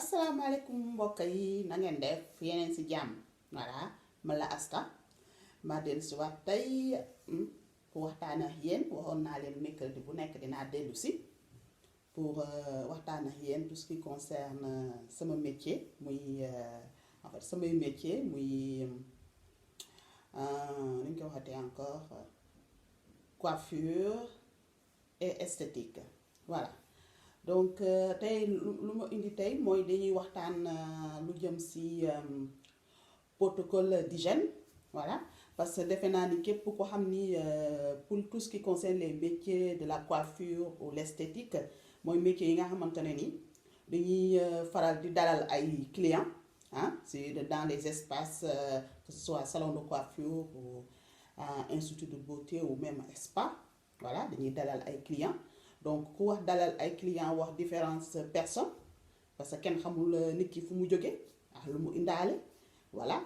asalaamaaleykum mbokk yi na ngeen def yeneen si jàmm voilà man la Asta ma dellu si waat tey pour waxtaan ak yéen waxoon naa leen mercredi bu nekk dinaa dellu si pour waxtaan ak yéen tout ce qui concerne sama métier muy en fait samay métier muy nu ñu ko waxatee encore coiffure et esthétique voilà. Donc tey lu ma indi tey mooy dañuy waxtaan lu jëm ci protocole d'hygiène voilà parce que defe naa ni képp ko xam ni pour tout ce qui concerne les métiers de la coiffure ou l'esthétique mooy métier yi nga xamante ne ni dañuy faral di dalal ay clients c'est dans les espaces que ce soit salon de coiffure ou institut de beauté ou même spa voilà dañuy dalal ay clients. Donc ku wax dalal ay clients wax différentes personnes parce que kenn xamul nit ki fu mu jóge ak lu mu indaale voilà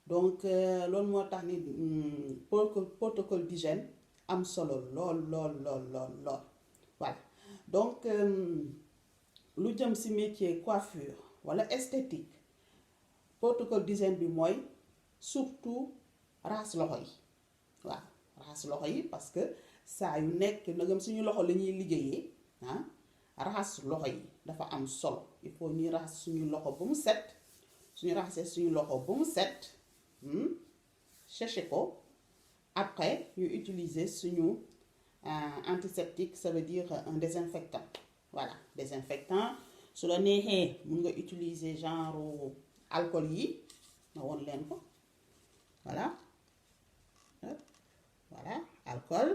donc loolu moo tax ni protocole d'hygiène am solo lool voilà donc lu jëm ci métier coiffure walla esthétique protocole d'hygiène bi mooy surtout raxas loxo yi waaw raxas loxo yi parce que saa yu nekk nagam suñu loxo la ñuy liggéeyee raxas loxo yi dafa am solo il faut ñuy raxas suñu loxo ba mu set suñu raxasee suñu loxo ba mu set séché ko après ñu utiliser suñu antiseptique ça veut dire un désinfectant voilà désinfectant su la neexee mun nga utiliser genre alcool yi ma woon leen ko voilà alcool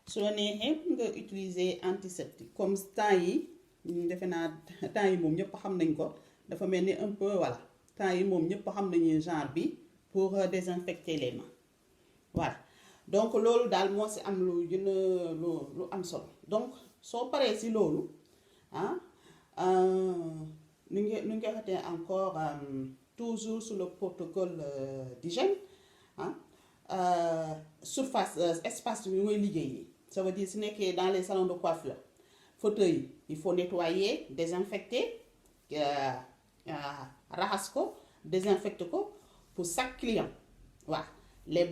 su la neexee nga utiliser antiseptique comme temps yi defe naa temps yi moom ñëpp xam nañ ko dafa mel ni un peu voilà temps yi moom ñëpp xam nañu genre bi pour désinfecter les mains voilà donc loolu daal moo ci am lu gën a lu am solo donc soo paree ci loolu nu ngi koy waxatee encore toujours sur le protocole d'hygiène surface espace bi mooy liggéey ça veut dire su nekkee dans les salons de coiffure fauteuil il faut nettoyer désinfecter raxas ko désinfecter ko pour chaque client waaw les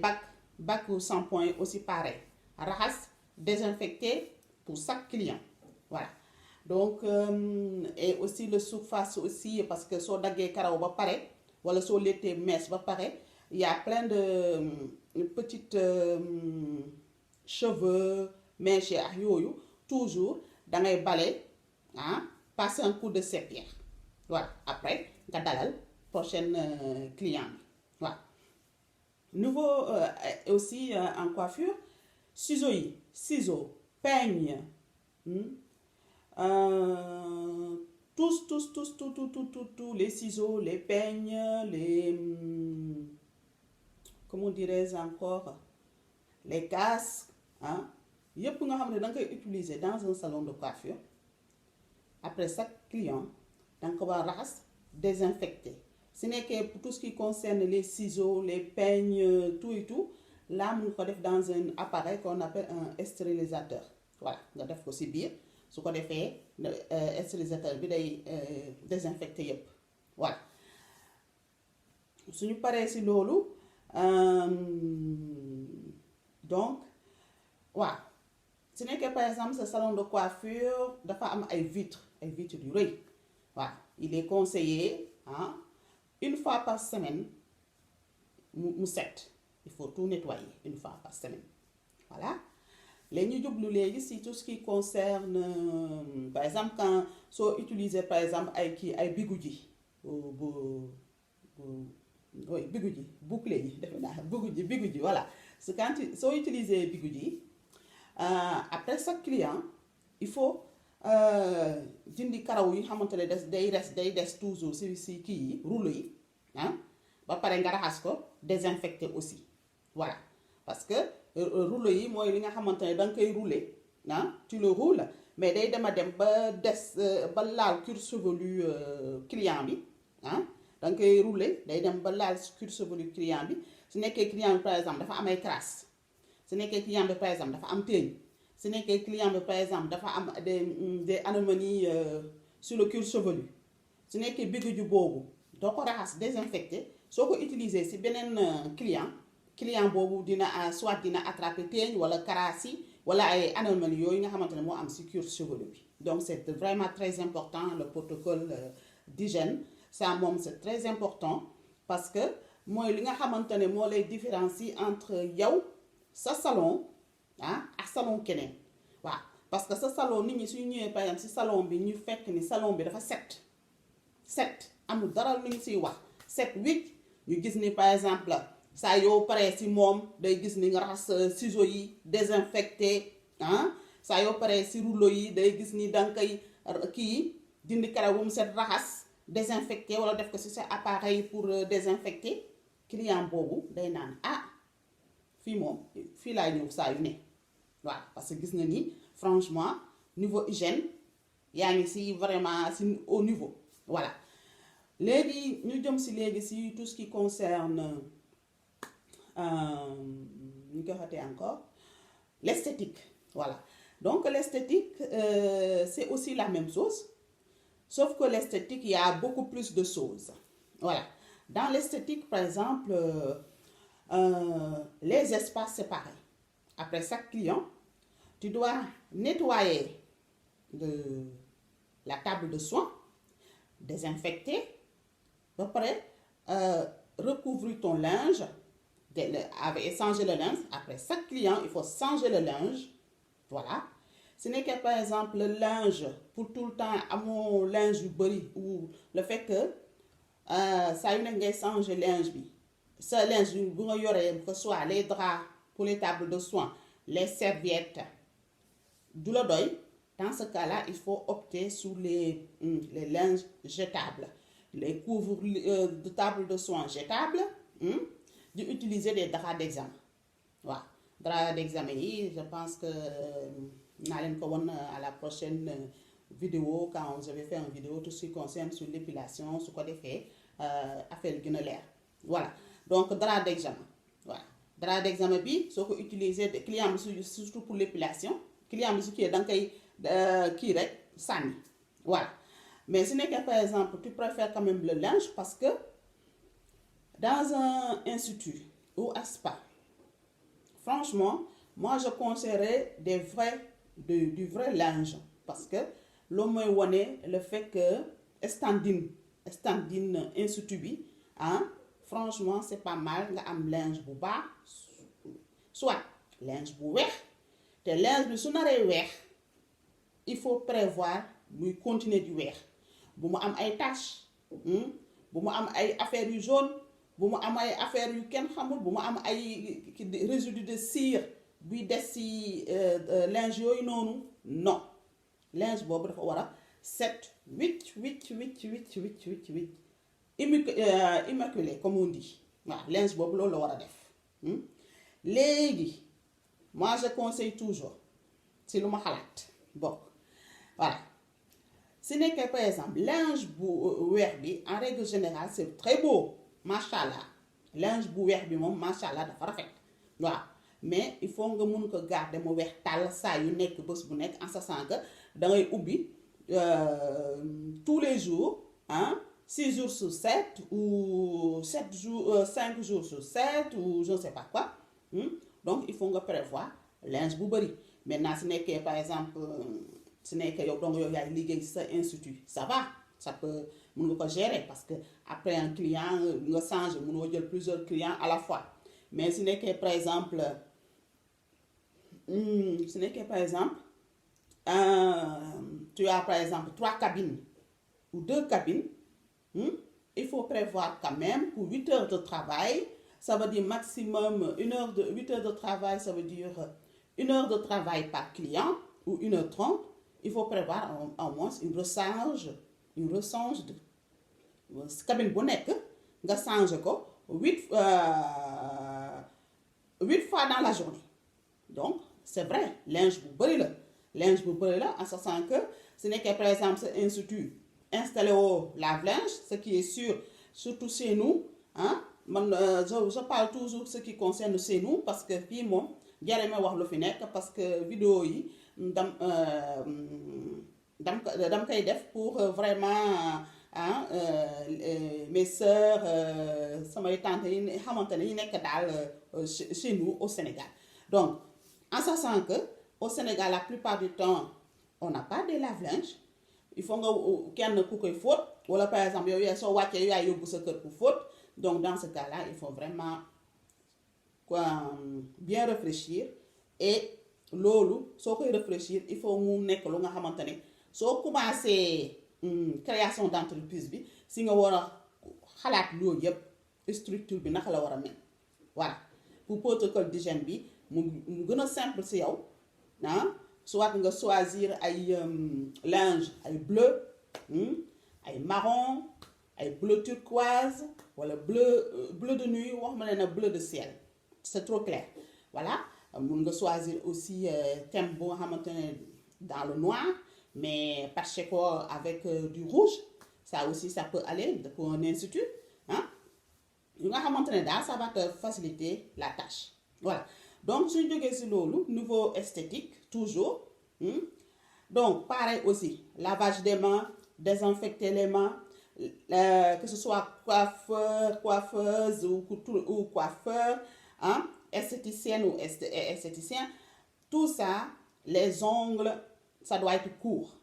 bacs ou shampoing aussi pareil raxas désinfecter pour chaque client voilà donc et aussi le surface aussi parce que soo daggee karaw ba pare wala soo lettee mèche ba pare il y a plein de petites cheveux mèches ak yooyu toujours da ngay bale passer un coup de serpillière voilà après nga dalal prochaine client bi voilà nouveau aussi en coiffure ciseaux peigne tous les ciseaux les peignes les comment dirais-je encore les casques yëpp nga xam ne da nga koy utiliser dans un salon de coiffure après chaque client da nga ko war a raxas désinfecter su nekkee pour tout ce qui concerne les ciseaux les peignes tout et tout là mu ko def dans un appareil qu'on appelle un stérilisateur voilà nga def ko ci biir su ko defee stérilisateur bi day désinfecter yëpp voilà suñu paree ci loolu donc waaw su nekkee par exemple ce salon de coiffure dafa am ay vitres yu rëy waaw il est conseillé une fois par semaine mu set il faut tout nettoyer une fois par semaine voilà léegi ñu jublu léegi si tout ce qui concerne par exemple quand soo utiliser par exemple ay bigouji oui bigouji bouclé yi defe naa bigouji voilà c'est quand soo utiliser bigouji après chaque client il faut dindi karaw yi xamante ne day des toujours si kii yi rouleau yi ba pare nga raxas ko désinfecter aussi voilà parce que rouleau yi mooy li nga xamante ne da nga koy rouler tu le roules mais day dem ba des ba laal cuir chevelu client bi da nga koy rouler day dem ba laal cuir chevelu client bi su nekkee client bi par exemple dafa am ay crasse su nekkee client bi par exemple dafa am teeñ su nekkee client bi par exemple dafa am des anomalies sur le cuir chevelu su nekkee biguju boobu doo ko raxas désinfecté soo ko utiliser si beneen client boobu dina soit dina attraper teeñ wala karaasi wala ay anomalies yooyu nga xamante ne moo am si cuir chevelu bi donc c'est vraiment très important le protocole d'hygiène ça moom c'est très important parce que mooy li nga xamante ne moo lay différencier entre yow sa salon ak salon keneen waaw parce que sa salon nit ñi suñu ñëwee par exemple si salon bi ñu fekk ni salon bi dafa set amul dara lu ñu siy wax set wicc ñu gis ni par exemple saa yow paree si moom day gis ni nga raxas ciseaux yi désinfecté saa yow paree si rouleau yi day gis ni danga koy kii dindi karaw bu mu set raxas désinfecté wala def ko si sa appareil pour désinfecter client boobu day naan fii moom fii laay ñëw saa yu ne waaw parce que gis na ni franchement niveau hygiène yaa ngi si vraiment si au niveau voilà léegi ñu jëm si léegi si tout ce qui concerne ñu ko xatee encore l'esthétique voilà donc l'esthétique c'est aussi la même chose sauf que l'esthétique il y a beaucoup plus de choses voilà dans l'esthétique par exemple les espaces séparés après chaque client tu dois nettoyer la table de soins désinfecter ba pare recouvrir ton linge et changer le linge après chaque client il faut changer le linge voilà ce n'est que par exemple le linge pour tout le temps amoo linge yu bëri ou le fait que saa yu nekk ngay changer linge bi sa linge bi bu nga yoree que ce soit les draps pour les tables de soins les serviettes du la doy dans ce cas-là il faut opter sur les linges jetables les couvre de table de soins jetables d'utiliser des draps d'examen waaw draps d'examen yi je pense que naa leen ko won à la prochaine vidéo quand je vais faire une vidéo tout ce qui concerne sur l'épilation su ko defee affaire gën a leer voilà donc drap d'examen voilà drap d'examen bi soo ko utiliser de client bi surtout pour l'épilation client bi su kii da nga koy kii rek sànni voilà mais ce n'est que par exemple tu préfères quand même le linge parce que dans un institut ou à spa franchement moi je conseillerais du vrai linge parce que loolu mooy wone le fait que standing institut bi franchement c'est pas mal nga am linge bu baax soit linge bu weex te linge bi su naree weex il faut prévoir muy continuer di weex bu mu am ay taches bu mu am ay affaires yu jaune bu mu am ay affaires yu kenn xamul bu mu am ay résidus de cire buy des ci linge yooyu noonu non linge boobu dafa war a set wicc immaculé comme on dit waaw linge boobu loolu la war a def léegi moi je conseille toujours si lu ma xalaat bon voilà si nekkee par exemple linge bu weex bi en règle générale c'est très beau macha allah linge bu weex bi moom macha allah dafa rafet waaw mais il faut nga mun ko garder mu weex tàll saa yu nekk bés bu nekk en sachant que da ngay ubbi tous les jours 6 jours sur 7 ou 5 jours sur 7 ou je ne sais pas quoi donc il faut nga prévoir linge bu bëri maintenant si nekkee par exemple si nekkee yow donc yow yaay liggéey ci sa institut ça va ça peut mun nga ko gérer parce que après un client nga changer munoo jël plusieurs clients à la fois mais si nekkee par exemple tu as par exemple 3 cabines ou 2 cabines il faut prévoir quand même pour 8 heures de travail ça veut dire maximum 8 heures de travail ça veut dire 1 heure de travail par client ou 1h30 il faut prévoir au moins une rechange de cabine bu nekk nga changer ko 8 fois dans la journée donc c'est vrai linge bu bëri la en sachant que ce n'est que par exemple ce institut installé au lave-linge ce qui est sûr surtout chez nous man je parle toujours ce qui concerne chez nous parce que fii moom jareme wax lu fi nekk parce que vidéo yi dam koy def pour vraiment hein, mes sœurs samay tantes yi xamante ne yi nekk daal chez nous au Sénégal. Donc en sachant que au Sénégal la plupart du temps on n'a pas de lave-linge, il faut nga kenn ku koy fóot wala par exemple yow yaay soo wàccee yow yaay yóbbu sa kër pour fóot. Donc dans ce cas-là il faut vraiment bien réfléchir et loolu soo koy réfléchir il faut mu nekk lu nga xamante ne soo commencé création d'entreprise bi si nga war a xalaat loolu yëpp structure bi naka la war a mel. Voilà pour protocole d'hygiène bi mu gën a simple si yow ah soit nga choisir ay linge ay bleu ay marron ay bleu turquoise wala bleu de nuit wax ma ne na bleu de ciel, c'est trop clair. Voilà mun nga choisir aussi thème bu nga xamante ne dans le noir mais patché ko avec du rouge, ça aussi ça peut aller pour un institut hein. Yu nga xamante ne daal ça va te faciliter la tâche. Voilà donc suñu jógee si loolu niveau esthétique toujours donc pareil aussi lavage des mains, désinfecter les mains, que ce soit coiffeur, coiffeuse ou coiffeur hein, esthéticienne ou esthéticien, tout ça, les ongles ça doit être court,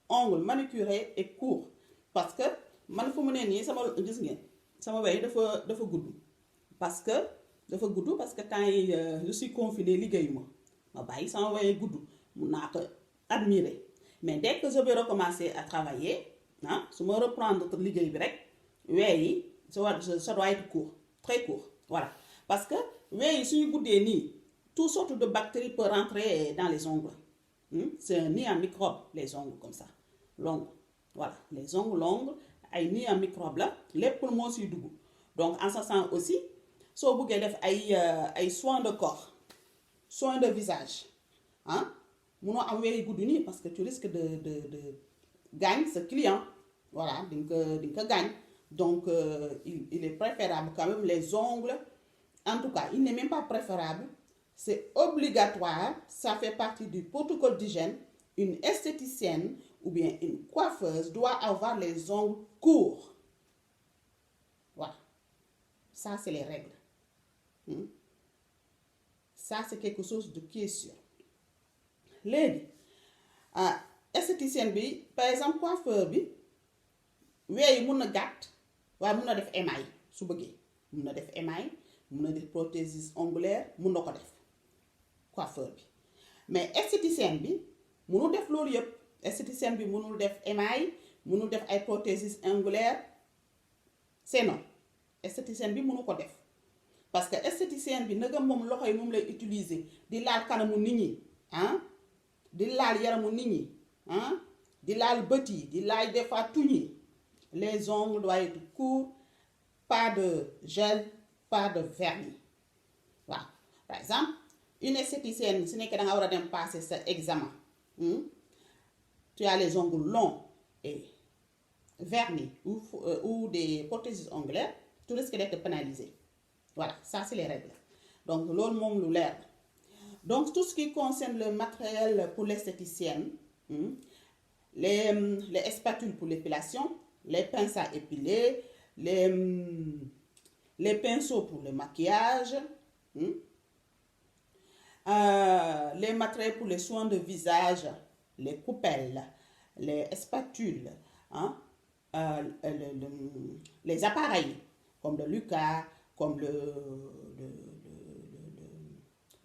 ongles manucurés et court parce que man fu mu ne nii sama gis ngeen sama wey dafa gudd parce que quand je suis confinée liggéeyuma ma bàyyi sama wey gudd mun naa ko admirer mais dès que je vais recommencer à travailler ah su ma reprendre liggéey bi rek wey yi ça doit être court, très court. Voilà parce que wey yi suñu guddee nii toutes sortes de bactéries peuvent rentrer dans les ongles. C'est un nid à microbes les ongles comme ça longs. Voilà les ongles longs ay nid à microbes la lépp moo siy dugg. Donc en ce sens aussi soo bëggee def ay soins de corps, soins de visage ah munoo am wey gudd nii parce que tu risques de gagner ce client. Voilà di nga ko gagner. Donc il est préférable quand même les ongles, en tout cas il n'est même pas préférable, c'est obligatoire, ça fait partie du protocole d'hygiène. Une esthéticienne ou bien une coiffeuse doit avoir les ongles courts. Voilà, ça c'est les règles. Ça c'est quelque chose de qui est sûr. Léegi esthéticienne bi par exemple coiffeur bi weey mun na gàtt waaye mun na def émail su bëggee mun na def émail mun na def prothésis ongulaire mun na ko def coiffeur bi mais esthéticienne bi munul def loolu yëpp. Esthéticienne bi munul def émail munul def ay prothésis ongulaire, c'est non esthéticienne bi munu ko def parce que esthéticienne bi nagam moom loxo yi moom lay utiliser di laal kanamu nit ñi ah di laal yaramu nit ñi ah di laal bët yi di laal des fois tuñ yi. Les ongles doivent être courts, pas de gel, pas de vernis. Voilà. Par exemple une esthéticienne su nekkee da nga war a dem passer sa examen tu as les ongles longs et vernis ou des prothéses ongulaires, tu risques d'être pénalisé. Voilà, ça c'est les règles. Donc loolu moom lu leer. Donc tout ce qui concerne le matériel pour l'esthéticienne, les spatules pour l'épilation, les pinces à épiler, les pinceaux pour le maquillage, les matériels pour les soins de visage, les coupelles, les spatules, hein, les appareils comme le Luca, comme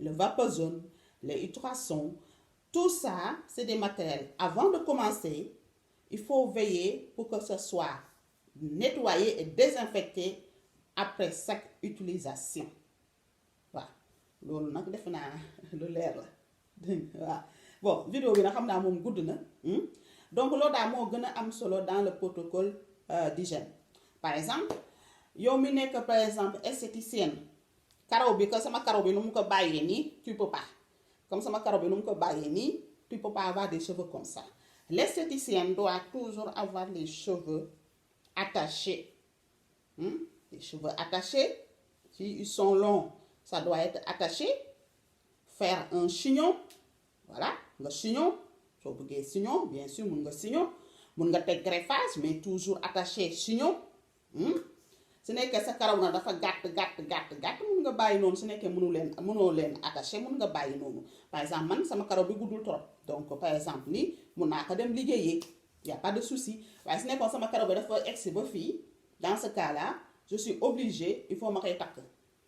le Vaporzone, les ultrasons, tout ça c'est des matériels. Avant de commencer, il faut veiller pour que ce soit nettoyé et désinfecté après chaque utilisation. Voilà loolu nag defe naa lu leer la waaw bon vidéo bi nag xam naa moom gudd na donc loolu daal moo gën a am solo dans le protocole d'hygiène. Par exemple yow mi nekk par exemple esthéticienne karaw bi que sama karaw bi nu mu ko bàyyee nii tu peux pas, comme sama karaw bi nu mu ko bàyyee nii tu peux pas avoir des cheveux comme ça. L'esthéticienne doit toujours avoir les cheveux attachés. Les cheveux attachés, si ils sont longs, ça doit être attaché. Faire un chignon, voilà, le chignon. soo bëggee chignon bien sûr mun nga chignon mun nga teg greffage mais toujours attaché chignon su nekkee sa karaw na dafa gàtt mun nga bàyyi noonu su nekkee mënoo leen attaché mun nga bàyyi noonu par exemple man sama karaw bi guddul trop donc par exemple nii mun naa ko dem liggéeyee y a pas de souci waaye su nekkoon sama karaw bi dafa egsi ba fii dans ce cas là je suis obligée il faut ma koy takk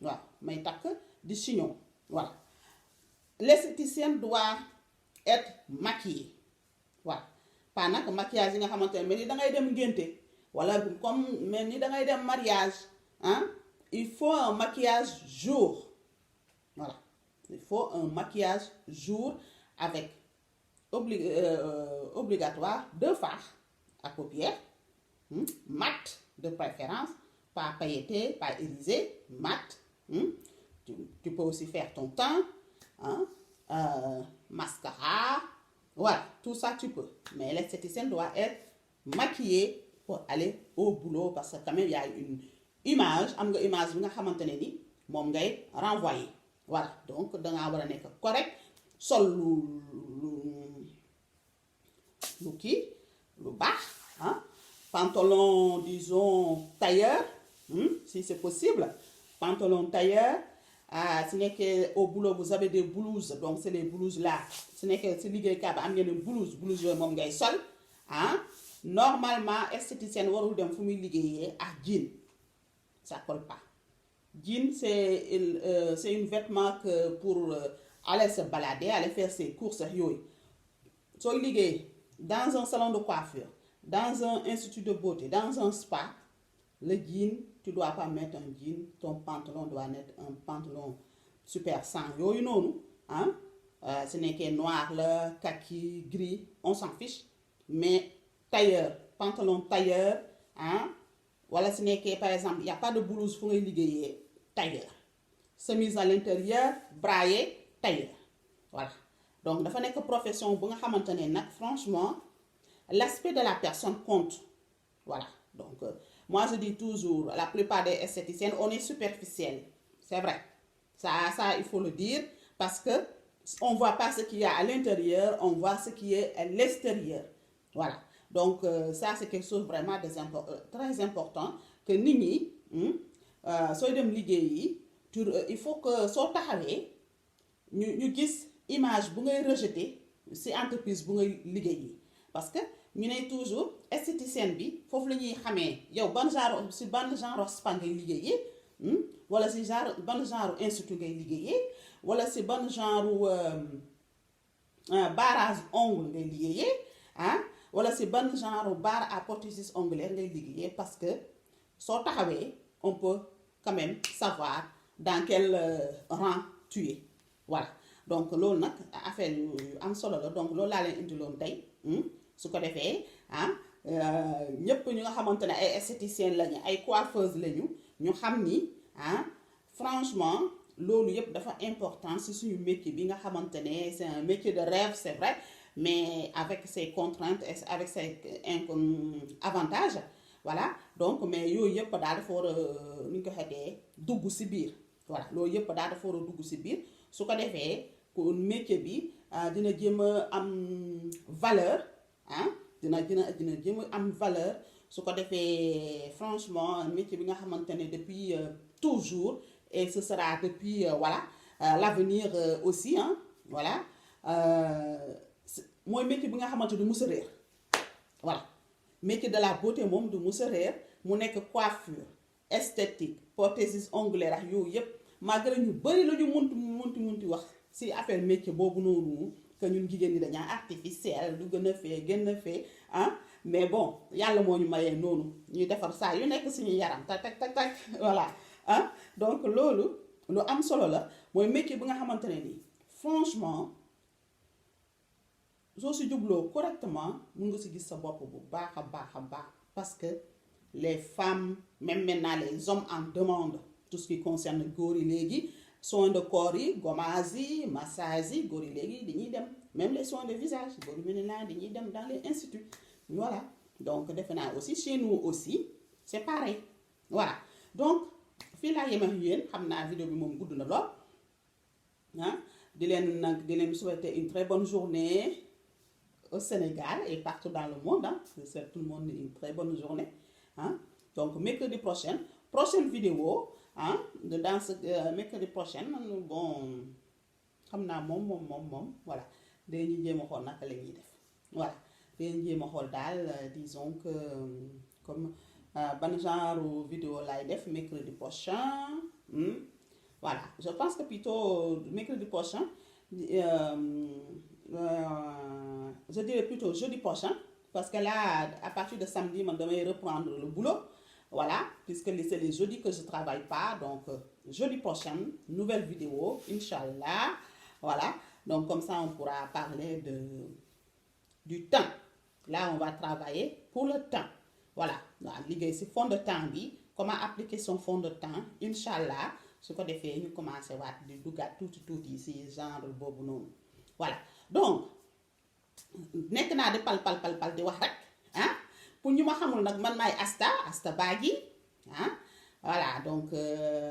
waaw may takk di chignon voilà. L'esthéticienne doit être maquillée voilà pas nag maquillage yi nga xamante ne mais ni da ngay dem ngénte wala comme mais ni da ngay dem mariage hein il faut un maquillage jour voilà il faut un maquillage jour avec obligatoire 2 fards à paupières mat de préférence pas pailleté pas irisé mat tu peux aussi faire ton teint hein mascara voilà tout ça tu peux mais l'esthéticienne doit être maquillée pour aller au boulot parce que quand même il y a une image am nga image bi nga xamante ne ni moom ngay renvoyer voilà donc dangaa war a nekk correct sol lu kii lu baax hein pantalon disons tailleur si c'est possible pantalon tailleur si nekkee au boulot vous avez des blouses donc c'est les blouses là si nekkee si liggéeykat ba am ngeen blouse yooyu moom ngay sol ah normalement esthéticienne warul dem fu muy liggéeyee ak jean ça colle pas jean c'est une vêtement que pour aller se balader aller faire ses courses yooyu sooy liggéey dans un salon de coiffure dans un institut de beauté dans un spa le jean tu dois pas mettre un jean ton pantalon doit être un pantalon super sang yooyu noonu ah ce nekkee noir la kaki gris on s'en fiche mais tailleur pantalon tailleur ah wala ce nekkee par exemple y a pas de blouse fu ngay liggéeyee tailleur chemise à l'intérieur braillé tailleur voilà donc dafa nekk profession bu nga xamante ne nag franchement l'aspect de la personne compte voilà donc moi je dis toujours la plupart des esthéticiennes on est superficiel c'est vrai ça il faut le dire parce que on voit pas ce qu'il y a à l'intérieur on voit ce qui est à l'extérieur voilà donc ça c'est quelque chose vraiment très important que nit ñi sooy dem liggéey yi il faut que soo taxawee ñu gis image bu ngay rejeter ci entreprise bu ngay liggéey yi parce que ñu ne toujours esthéticienne bi foofu la ñuy xamee yow ban genre spa ngay liggéeyee wala ci ban genre institut ngay liggéeyee wala ci ban genre barrage ongle ngay liggéeyee ah wala ci ban genre barre à prothésis ongulaire ngay liggéeyee parce que soo taxawee on peut quand même savoir dans quel rang tu es voilà donc loolu nag affaire yu am solo la donc loolu laa leen indiloon tey su ko defee ñëpp ñu nga xamante ne ay esthéticienne lañu ay coiffeuse lañu ñu xam ni franchement loolu yëpp dafa important ci suñu métier bi nga xamante ne c'est un métier de rêve c'est vrai mais avec ses contraintes et avec ses avantages voilà donc mais yooyu yëpp daal dafa war a nu ñu ko xetee dugg ci biir voilà loolu yëpp daal dafa war a dugg ci biir su ko defee ko métier bi dina jéem a am valeur dina jéem a am valeur su ko defee franchement métier bi nga xamante ne depuis toujours et ce sera depuis voilà l'avenir aussi voilà mooy métier bi nga xamante du mus a réer voilà métier de la beauté moom du mus a réer mu nekk coiffure esthétique prothésis ongulaire ak yooyu yëpp malgré ñu bari la ñu munti wax ci affaire métier boobu noonu que ñun jigéen ñi dañaa artificiel du gën a fee gën a fee mais bon yàlla moo ñu mayee noonu ñuy defar saa yu nekk suñu yaram tak voilà donc loolu lu am solo la mooy métier bi nga xamante ne nii franchement soo si jubloo correctement mun nga si gis sa bopp bu baax a baax parce que les femmes même maintenant les hommes en demandent tout ce qui concerne góor yi léegi soins de corps yi gommage yi massage yi góor yi léegi dañuy dem même les soins de visage góor yi maintenant dañuy dem dans les instituts voilà donc defe naa aussi chez nous aussi c'est pareil voilà donc fii laa yem ak yéen xam naa vidéo bi moom gudd na lool di leen souhaiter une très bonne journée au Sénégal et partout dans le monde. Hein. Je souhaite tout le monde une très bonne journée. Hein. Donc, mercredi prochain, prochaine vidéo. Hein, dans ce mercredi prochain, bon, comme na voilà. Dañuy jéem a xool naka la ñuy def. Voilà. Dañuy jéem a xool daal, disons que comme ban genre vidéo lay def mercredi prochain. Voilà. Je pense que plutôt mercredi prochain, je dirais plutôt jeudi prochain, parce que là, à partir de samedi, je devrais reprendre le boulot. Voilà, puisque c'est les jeudis que je ne travaille pas. Donc, jeudi prochain, nouvelle vidéo, Inch'Allah. Voilà, donc comme ça, on pourra parler du temps. Là, on va travailler pour le temps. Voilà, l'idée c'est fond de temps, comment appliquer son fond de temps, Inch'Allah. Ce qu'on a fait, nous commençons à faire tout ici, genre bobu non. Voilà, donc, nekk naa de pal di wax rek, hein? Pour ñu ma xamul nag man maay Asta Badji, hein? Voilà, donc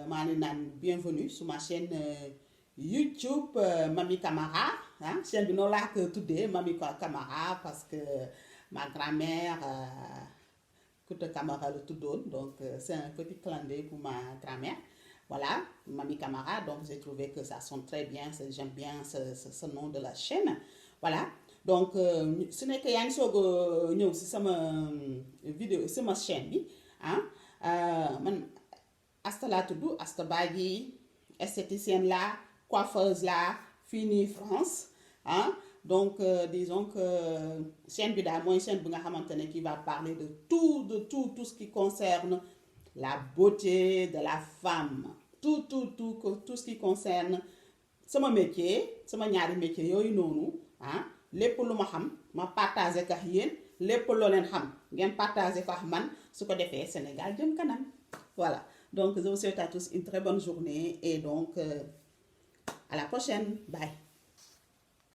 maa ngi naan bienvenue sur ma chaîne YouTube Mamy Camara, hein? Chaîne bi noonu laa ko tuddee Mamy Camara parce que ma grand-mère Kouta Camara le tuddoon, donc c'est un petit clin d'œil pour ma grand-mère. Voilà, Mamy Camara, donc j'ai trouvé que ça sonne très bien, j'aime bien ce nom de la chaîne. Voilà, donc ce n'est que yaa ngi soog a ñëw si sama vidéo sama chaîne bi man Asta laa tudd Asta Badji, esthéticienne là, coiffeuse là, fii nii France donc disons que chaîne bi daal mooy chaîne bi nga xamante ne qui va parler de tout ce qui concerne la beauté de la femme, tout ce qui concerne sama métier, sama ñaari métier yooyu noonu lépp lu ma xam ma partager ak yéen lépp loo leen xam ngeen partager ko ak man su ko defee Sénégal jëm kanam. Voilà, donc je vous souhaite à tous une très bonne journée et donc à la prochaine, bye.